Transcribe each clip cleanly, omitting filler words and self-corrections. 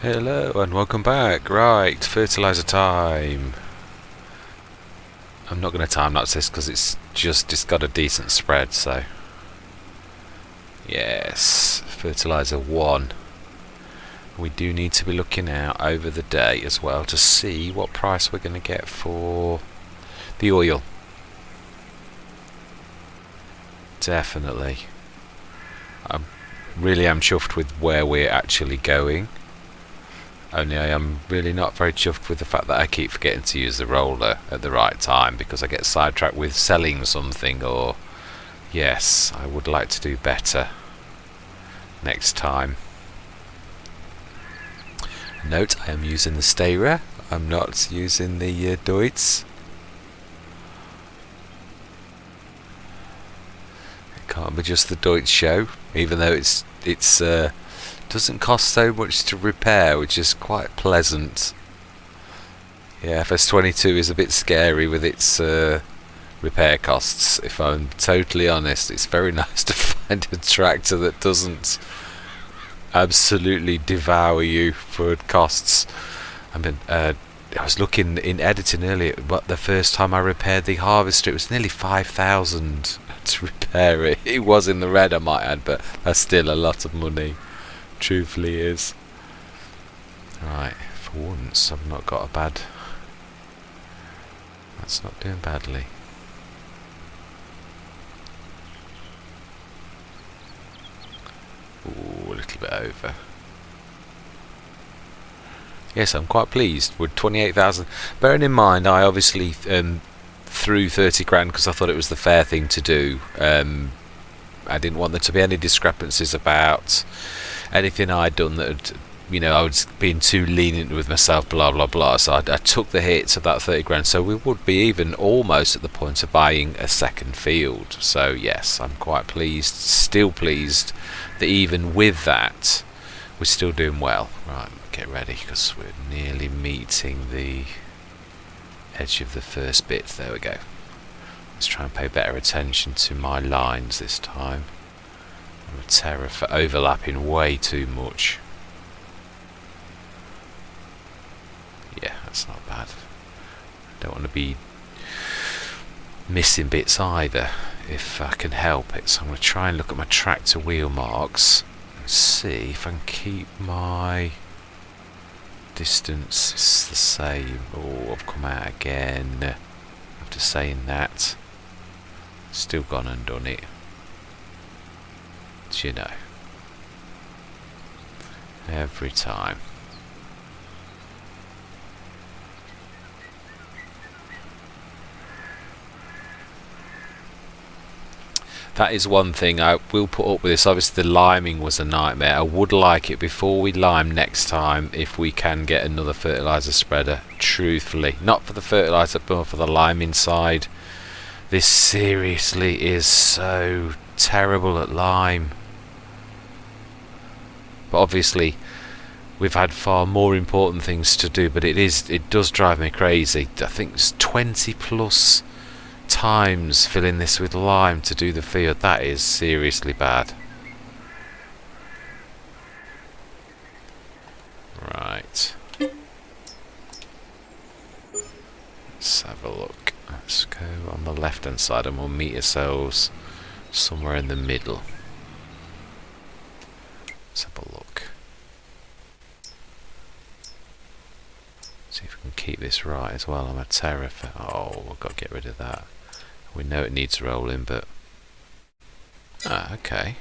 Hello and welcome back. Right, fertilizer time. I'm not going to time-lapse this because it's got a decent spread, so yes, fertilizer 1. We do need to be looking out over the day as well to see what price we're going to get for the oil. Definitely. I really am chuffed with where we're actually going. Only I am really not very chuffed with the fact that I keep forgetting to use the roller at the right time because I get sidetracked with selling something, or yes, I would like to do better next time. Note, I am using the Steyr, I'm not using the Deutz. It can't be just the Deutz show, even though it's doesn't cost so much to repair, which is quite pleasant. Yeah, FS22 is a bit scary with its repair costs, if I'm totally honest. It's very nice to find a tractor that doesn't absolutely devour you for costs. I was looking in editing earlier, but the first time I repaired the harvester, it was nearly 5,000 to repair it. It was in the red, I might add, but that's still a lot of money. Truthfully is. Right, for once I've not got a bad... That's not doing badly. Ooh, a little bit over. Yes, I'm quite pleased with 28,000. Bearing in mind, I obviously threw 30 grand because I thought it was the fair thing to do. I didn't want there to be any discrepancies about anything I'd done that I was being too lenient with myself, blah blah blah. So I took the hits of that 30 grand, so we would be even almost at the point of buying a second field. So yes, I'm quite pleased, still pleased that even with that we're still doing well. Right, get ready because we're nearly meeting the edge of the first bit. There we go. Let's try and pay better attention to my lines this time. I'm a terror for overlapping way too much. Yeah, that's not bad. Don't want to be missing bits either if I can help it. So I'm going to try and look at my tractor wheel marks and see if I can keep my distance the same. Oh, I've come out again after saying that. Still gone and done it. Every time. That is one thing I will put up with this. Obviously the liming was a nightmare. I would like it before we lime next time if we can get another fertiliser spreader, truthfully. Not for the fertiliser but for the liming side. This seriously is so terrible at lime. But obviously we've had far more important things to do, but it does drive me crazy. I think it's 20 plus times filling this with lime to do the field. That is seriously bad. Right, let's have a look. Let's go on the left hand side and we'll meet ourselves somewhere in the middle. Let's have a look. See if we can keep this right as well. I'm a terror for... Oh, we've got to get rid of that. We know it needs rolling, but... Ah, okay.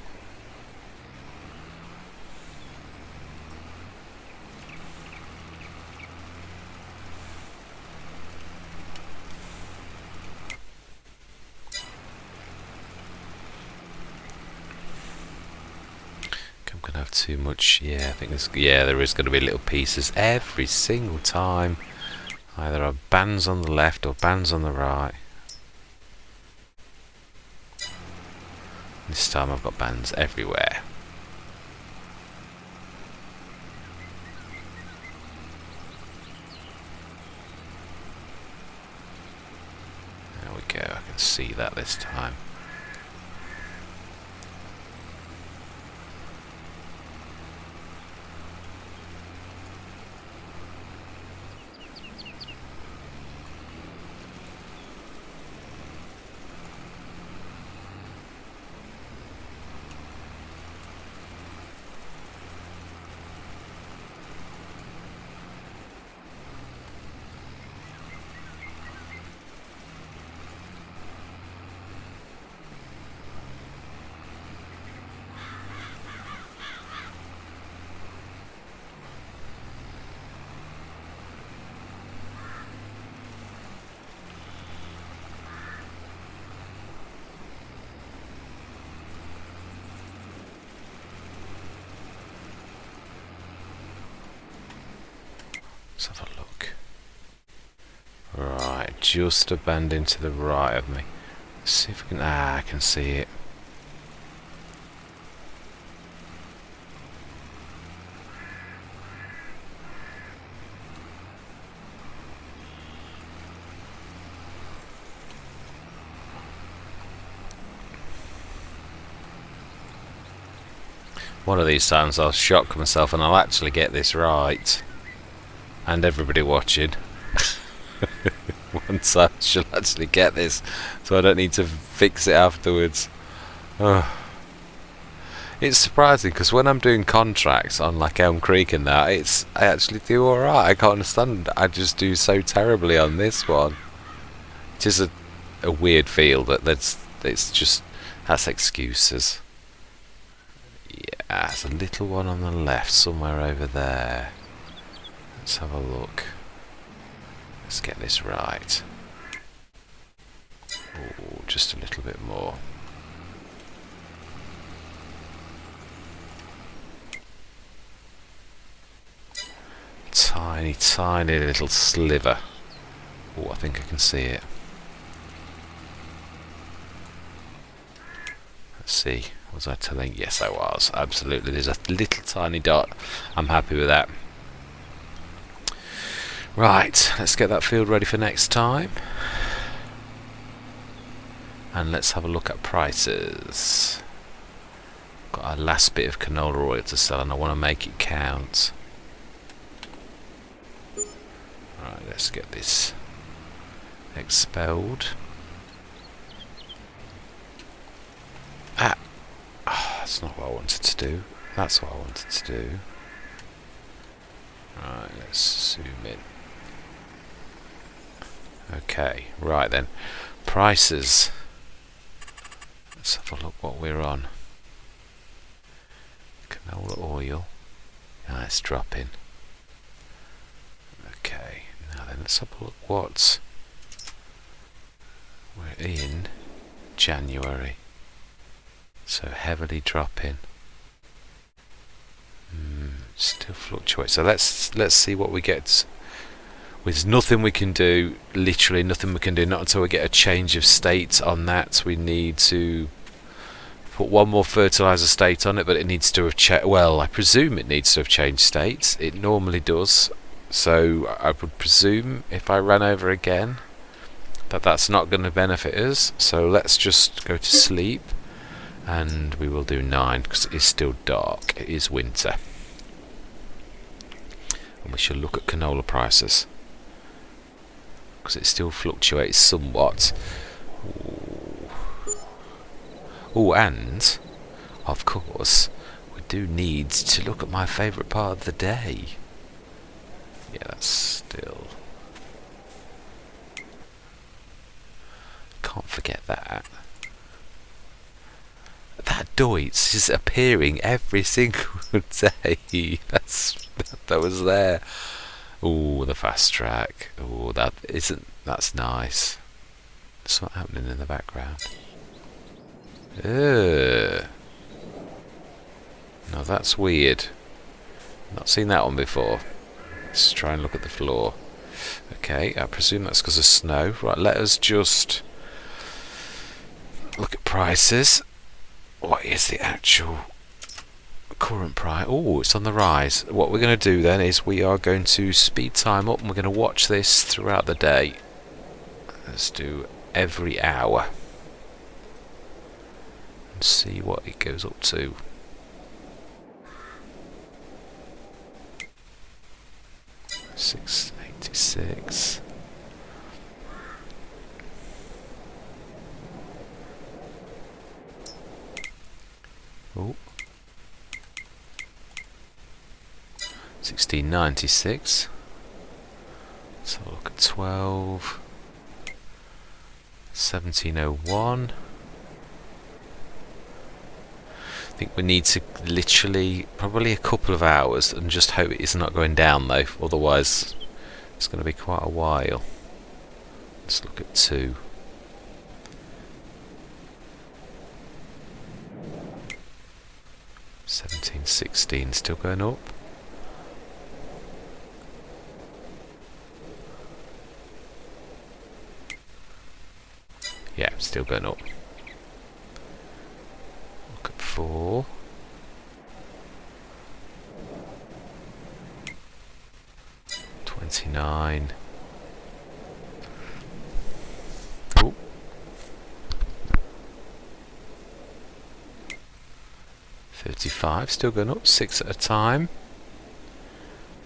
I'm gonna have too much. Yeah, I think there's... Yeah, there is going to be little pieces every single time. Either are bands on the left or bands on the right. This time I've got bands everywhere. There we go, I can see that this time. just a bend into the right of me. Let's see if we can... I can see it. One of these times I'll shock myself and I'll actually get this right. And everybody watching. Once I shall actually get this, so I don't need to fix it afterwards. Oh. It's surprising because when I'm doing contracts on like Elm Creek and that, I actually do alright. I can't understand. I just do so terribly on this one. It is a weird feel it's just, that's excuses. Yeah, there's a little one on the left somewhere over there. Let's have a look. Let's get this right. Oh, just a little bit more. Tiny, tiny little sliver. Oh, I think I can see it. Let's see. Was I telling? Yes, I was. Absolutely. There's a little tiny dot. I'm happy with that. Right, let's get that field ready for next time. And let's have a look at prices. Got our last bit of canola oil to sell and I want to make it count. Right, let's get this expelled. That's not what I wanted to do. That's what I wanted to do. Right, let's zoom in. Okay, right then. Prices. Let's have a look what we're on. Canola oil. Ah, it's dropping. Okay, now then let's have a look what we're in January. So heavily dropping. Still fluctuates. So let's see what we get. There's nothing we can do. Literally nothing we can do. Not until we get a change of state on that. We need to put one more fertilizer state on it, but it needs to have changed. Well, I presume it needs to have changed states. It normally does. So I would presume if I ran over again that that's not going to benefit us. So let's just go to sleep. And we will do 9 because it is still dark. It is winter. And we shall look at canola prices because it still fluctuates somewhat. Oh, and of course we do need to look at my favourite part of the day. Yeah, that's still... Can't forget that. That Deutz is appearing every single day. That was there. Oh, the fast track. Oh, that's nice. There's something happening in the background. No, that's weird. Not seen that one before. Let's try and look at the floor. Okay, I presume that's because of snow. Right, let us just look at prices. What is the actual current price? Oh, it's on the rise. What we're going to do then is we are going to speed time up and we're going to watch this throughout the day. Let's do every hour and see what it goes up to. $6.86. Oh. 1696. Let's have a look at 12. 1701. I think we need to literally probably a couple of hours and just hope it's not going down though, otherwise it's going to be quite a while. Let's look at 2. 1716 still going up. Yeah, still going up. Look at 4. $29. Oh. $35, still going up, 6 at a time.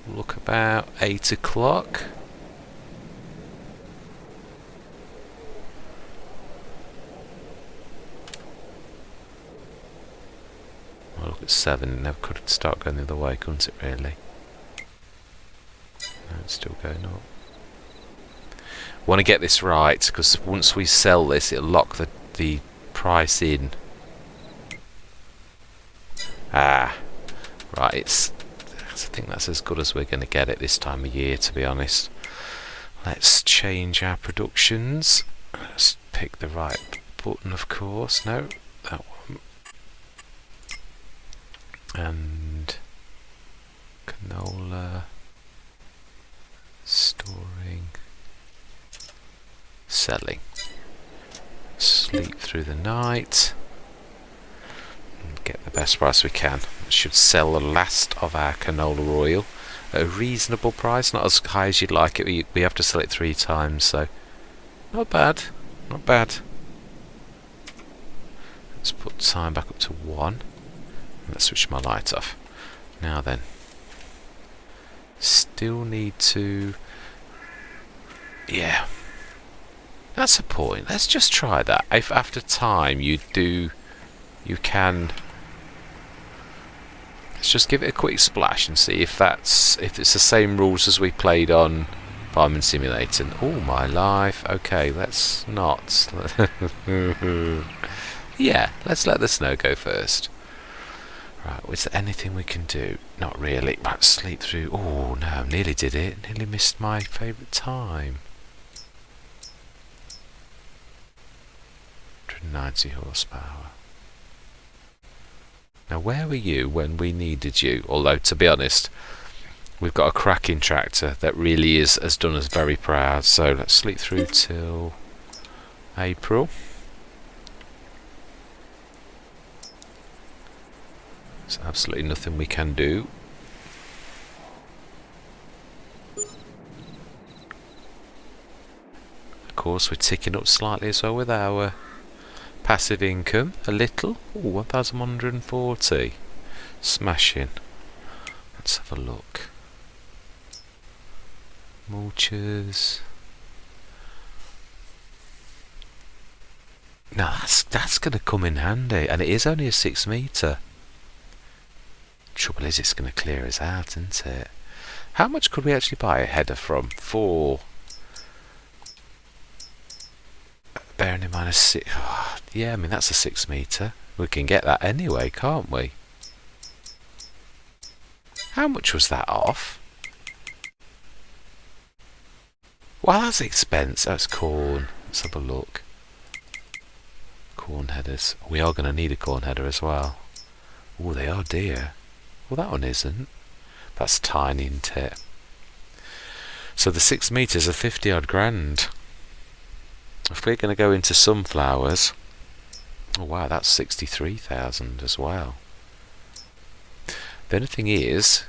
Look about 8 o'clock. Well, look at 7, it never could start going the other way, couldn't it really? No, it's still going up. Want to get this right, because once we sell this, it'll lock the price in. Ah, right, I think that's as good as we're going to get it this time of year, to be honest. Let's change our productions. Let's pick the right button, of course. No, that one. And canola, storing, selling. Sleep through the night. Get the best price we can. Should sell the last of our canola oil at a reasonable price, not as high as you'd like it. We have to sell it 3 times, so not bad, not bad. Let's put time back up to 1. Let's switch my light off. Now then, still need to, yeah, that's a point. Let's just try that. If after time you can, let's just give it a quick splash and see if it's the same rules as we played on Farming Simulator. Oh my life. Okay, let's not. Yeah, let's let the snow go first. Right, is there anything we can do? Not really. Let's sleep through. Oh no, nearly did it. Nearly missed my favourite time. 190 horsepower. Now, where were you when we needed you? Although, to be honest, we've got a cracking tractor that really has done us very proud. So let's sleep through till April. There's absolutely nothing we can do. Of course, we're ticking up slightly as well with our passive income. A little. Ooh, 1,140. Smashing. Let's have a look. Mulchers. Now that's going to come in handy, and it is only a 6 metre. Trouble is, it's going to clear us out, isn't it? How much could we actually buy a header from? 4. Bearing in mind a 6. Oh, yeah, I mean that's a 6 metre. We can get that anyway, can't we? How much was that off? Well, that's expense. That's corn. Let's have a look. Corn headers. We are going to need a corn header as well. Oh, they are dear. Well, that one isn't. That's tiny, isn't it? So the 6 metres are 50 odd grand. If we're going to go into sunflowers, oh wow, that's 63,000 as well. The only thing is,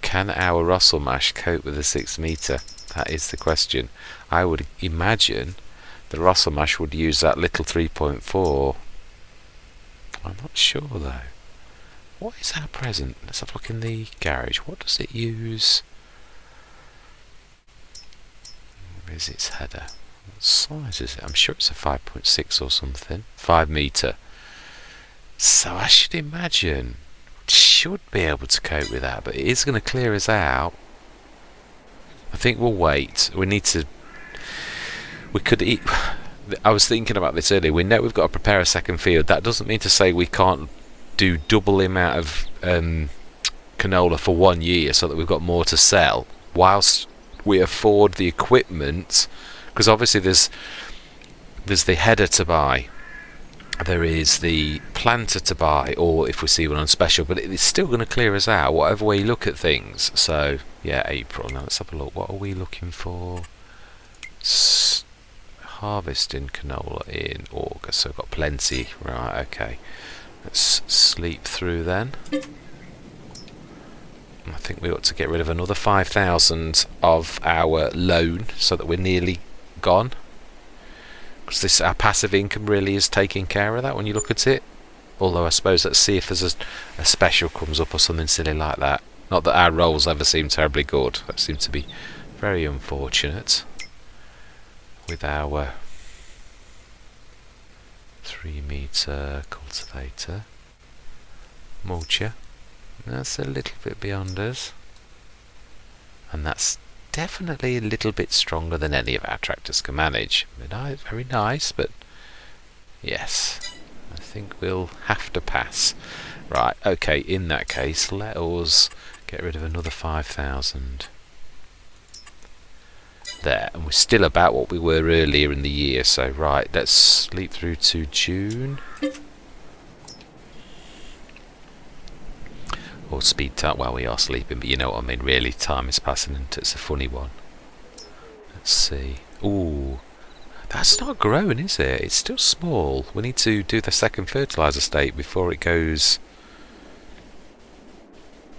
can our Russell mash cope with a 6 metre? That is the question. I would imagine the Russell mash would use that little 3.4. I'm not sure though. What is our present? Let's have a look in the garage. What does it use? Where is its header? What size is it? I'm sure it's a 5.6 or something. 5 metre. So I should imagine it should be able to cope with that, but it is going to clear us out. I think we'll wait. We could eat. I was thinking about this earlier. We know we've got to prepare a second field. That doesn't mean to say we can't do double the amount of canola for 1 year so that we've got more to sell whilst we afford the equipment, because obviously there's the header to buy, there is the planter to buy, or if we see one on special, but it's still going to clear us out whatever way you look at things. So yeah, April. Now let's have a look. What are we looking for? Harvesting canola in August, so I've got plenty. Right, okay, let's sleep through then. I think we ought to get rid of another 5,000 of our loan so that we're nearly gone, because this, our passive income really is taking care of that when you look at it. Although I suppose let's see if there's a special comes up or something silly like that. Not that our rolls ever seem terribly good. That seems to be very unfortunate with our 3-meter cultivator. Mulcher, that's a little bit beyond us, and that's definitely a little bit stronger than any of our tractors can manage. Very nice, but yes, I think we'll have to pass. Right, okay, in that case, let us get rid of another 5,000. There, and we're still about what we were earlier in the year. So right, let's sleep through to June, or speed time. Well, we are sleeping, but you know what I mean. Really, time is passing, and it's a funny one. Let's see. Ooh, that's not growing, is it? It's still small. We need to do the second fertilizer state before it goes.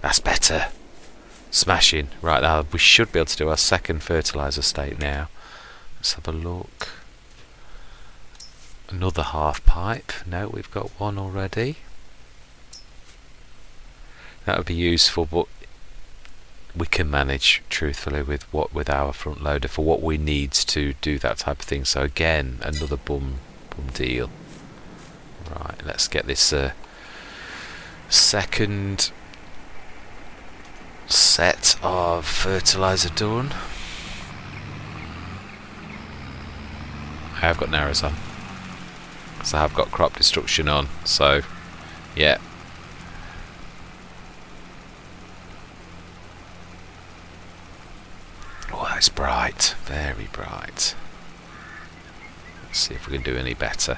That's better. Smashing. Right, now we should be able to do our second fertilizer state now. Let's have a look. Another half pipe. No, we've got one already. That would be useful, but we can manage truthfully with our front loader for what we need to do that type of thing. So again, another bum deal. Right, let's get this second set of fertilizer done. I have got narrows on, because I have got crop destruction on, so yeah. Oh, it's bright, very bright. Let's see if we can do any better.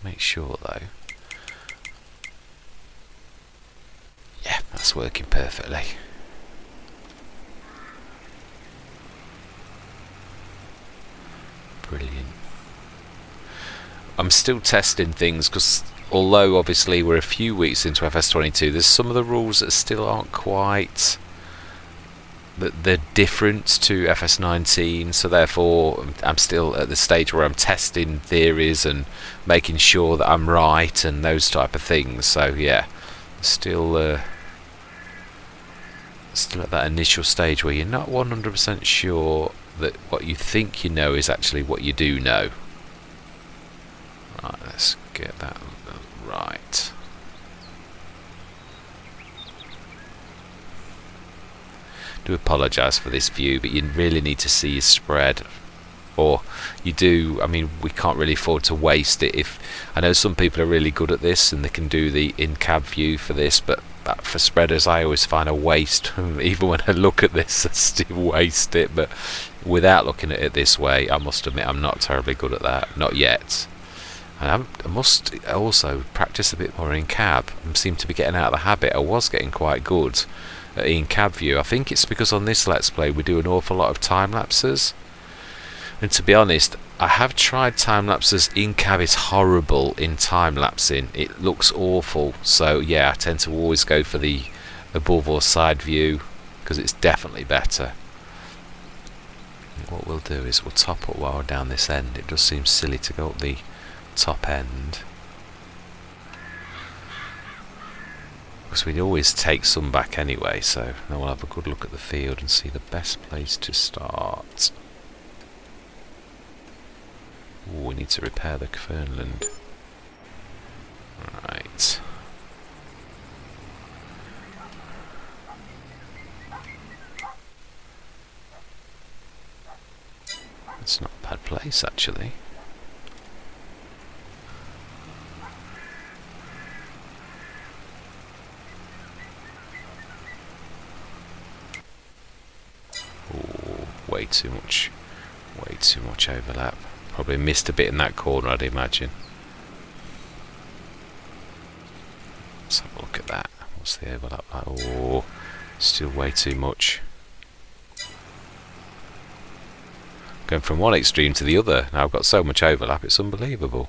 Make sure though. Yeah, that's working perfectly. Brilliant. I'm still testing things, because although obviously we're a few weeks into FS22, there's some of the rules that still aren't quite, that they're different to FS19, so therefore I'm still at the stage where I'm testing theories and making sure that I'm right and those type of things. So yeah, still at that initial stage where you're not 100% sure that what you think you know is actually what you do know. Right, let's get that right. Do apologise for this view, but you really need to see your spread, or you do. I mean, we can't really afford to waste it. If I know some people are really good at this and they can do the in-cab view for this, but for spreaders I always find a waste. Even when I look at this, I still waste it. But without looking at it this way, I must admit I'm not terribly good at that, not yet. And I must also practice a bit more in cab. I seem to be getting out of the habit. I was getting quite good in cab view. I think it's because on this Let's Play we do an awful lot of time lapses, and to be honest, I have tried time lapses in cab. It's horrible in time lapsing. It looks awful. So yeah, I tend to always go for the above or side view, because it's definitely better. And what we'll do is we'll top up while we're down this end. It does seem silly to go up the top end, because we'd always take some back anyway. So now we'll have a good look at the field and see the best place to start. Ooh, we need to repair the Fernland. Right. It's not a bad place actually. way too much overlap. Probably missed a bit in that corner, I'd imagine. Let's have a look at that. What's the overlap like? Oh, still way too much. Going from one extreme to the other. Now I've got so much overlap, it's unbelievable.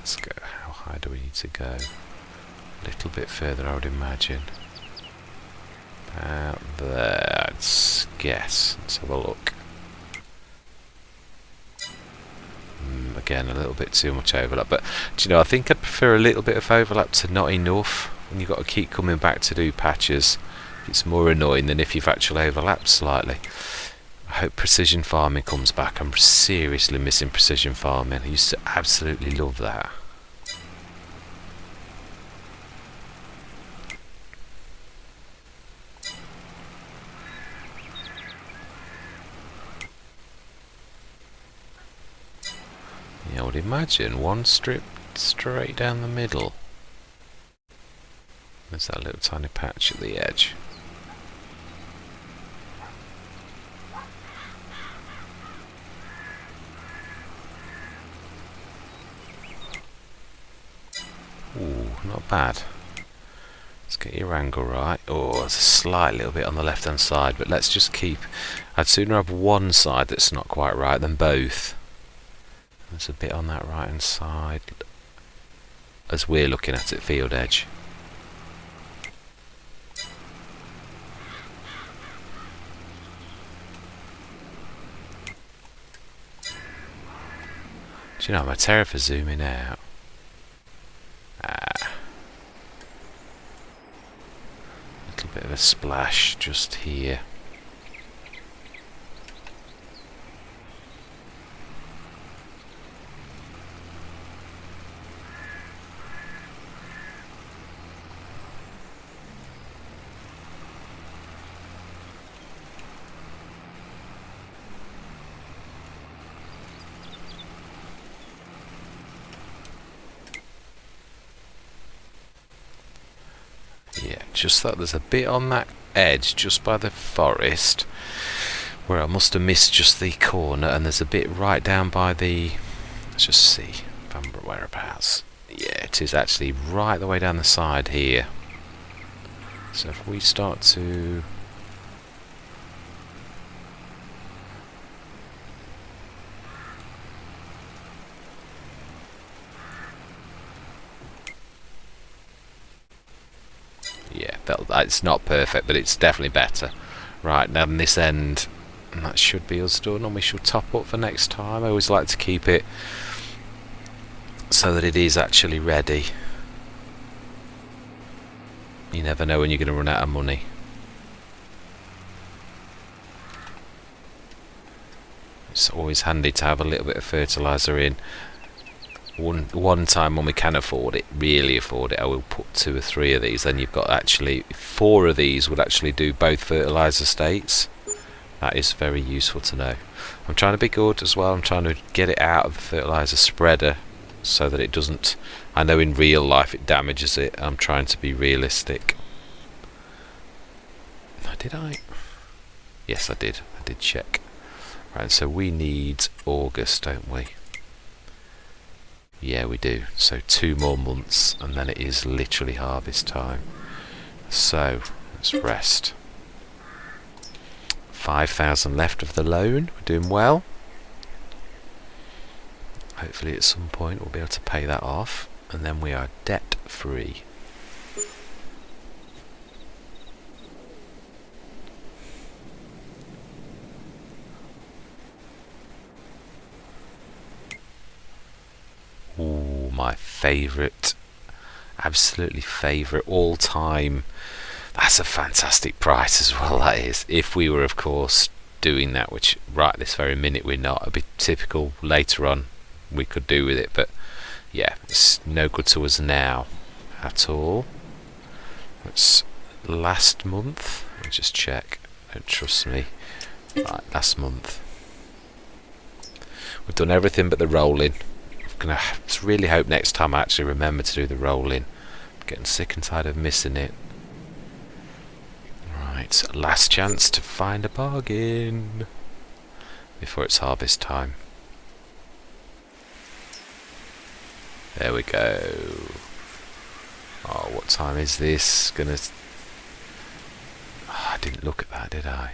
Let's go. How high do we need to go? A little bit further, I would imagine. About there, I'd guess. Let's have a look. Again, a little bit too much overlap, but do you know, I think I'd prefer a little bit of overlap to not enough. When you've got to keep coming back to do patches, it's more annoying than if you've actually overlapped slightly. I hope precision farming comes back. I'm seriously missing precision farming. I used to absolutely love that. Yeah, I would imagine one strip straight down the middle. There's that little tiny patch at the edge. Ooh, not bad. Let's get your angle right. Oh, there's a slight little bit on the left hand side, but let's just keep... I'd sooner have one side that's not quite right than both. There's a bit on that right hand side as we're looking at it, field edge. Do you know, I'm a terror for zooming out. Little bit of a splash just here. Yeah, just that there's a bit on that edge just by the forest where I must have missed just the corner, and there's a bit right down by the... Let's just see, whereabouts. Yeah, it is actually right the way down the side here. So if we start to... Yeah, it's not perfect, but it's definitely better. Right, now on this end, and that should be us done, and we shall top up for next time. I always like to keep it so that it is actually ready. You never know when you're going to run out of money. It's always handy to have a little bit of fertiliser in. One time when we can afford it, really afford it, I will put 2 or 3 of these. Then you've got actually 4 of these would actually do both fertiliser states. That is very useful to know. I'm trying to be good as well. I'm trying to get it out of the fertiliser spreader so that it doesn't... I know in real life it damages it. I'm trying to be realistic. Did I? Yes, I did. I did check. Right, so we need August, don't we? Yeah, we do. So 2 more months, and then it is literally harvest time. So let's rest. 5,000 left of the loan. We're doing well. Hopefully at some point we'll be able to pay that off, and then we are debt free. Ooh, my favourite, absolutely favourite all-time. That's a fantastic price as well, that is. If we were, of course, doing that, which right this very minute we're not. It'd be typical later on we could do with it, but yeah, it's no good to us now at all. It's last month. I'll just check. Don't trust me. Right, last month. We've done everything but the rolling. gonna really hope next time I actually remember to do the rolling. I'm getting sick and tired of missing it. Right, last chance to find a bargain before it's harvest time. There we go. Oh, what time is this? I didn't look at that, did I?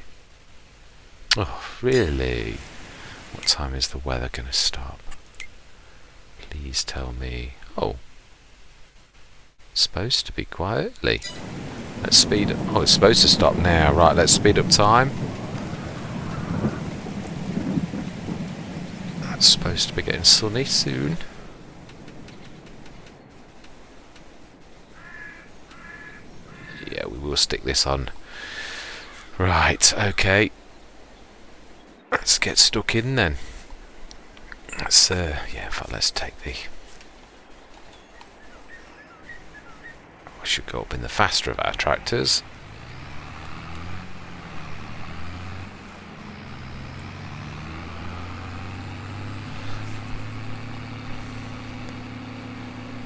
Oh, really? What time is the weather gonna stop? Please tell me. Oh, it's supposed to be quite early. Let's speed up. Oh, it's supposed to stop now. Right, let's speed up time. That's supposed to be getting sunny soon. Yeah, we will stick this on. Right, okay. Let's get stuck in then. Let's, yeah, in fact, let's take the... We should go up in the faster of our tractors.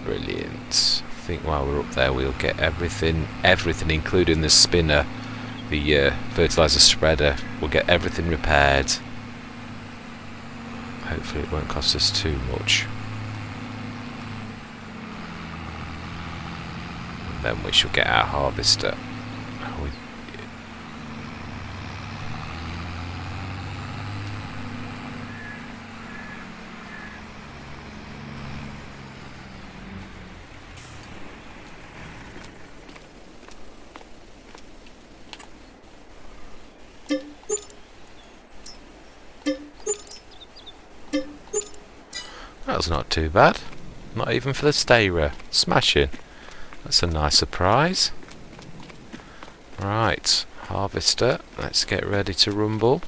Brilliant. I think while we're up there we'll get everything including the spinner, the fertilizer spreader, we'll get everything repaired. Hopefully it won't cost us too much. Then we shall get our harvester. That was not too bad. Not even for the stayer. Smashing. That's a nice surprise. Right, harvester, let's get ready to rumble.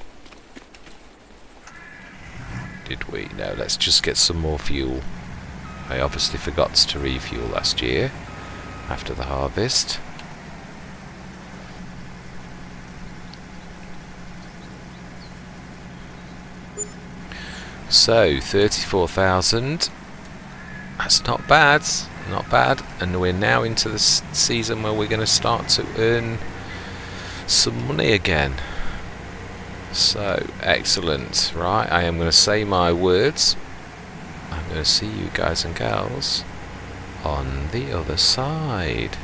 Did we? No, let's just get some more fuel. I obviously forgot to refuel last year after the harvest. So, 34,000. That's not bad. Not bad, and we're now into the season where we're going to start to earn some money again. So, excellent. Right, I am going to say my words. I'm going to see you guys and gals on the other side.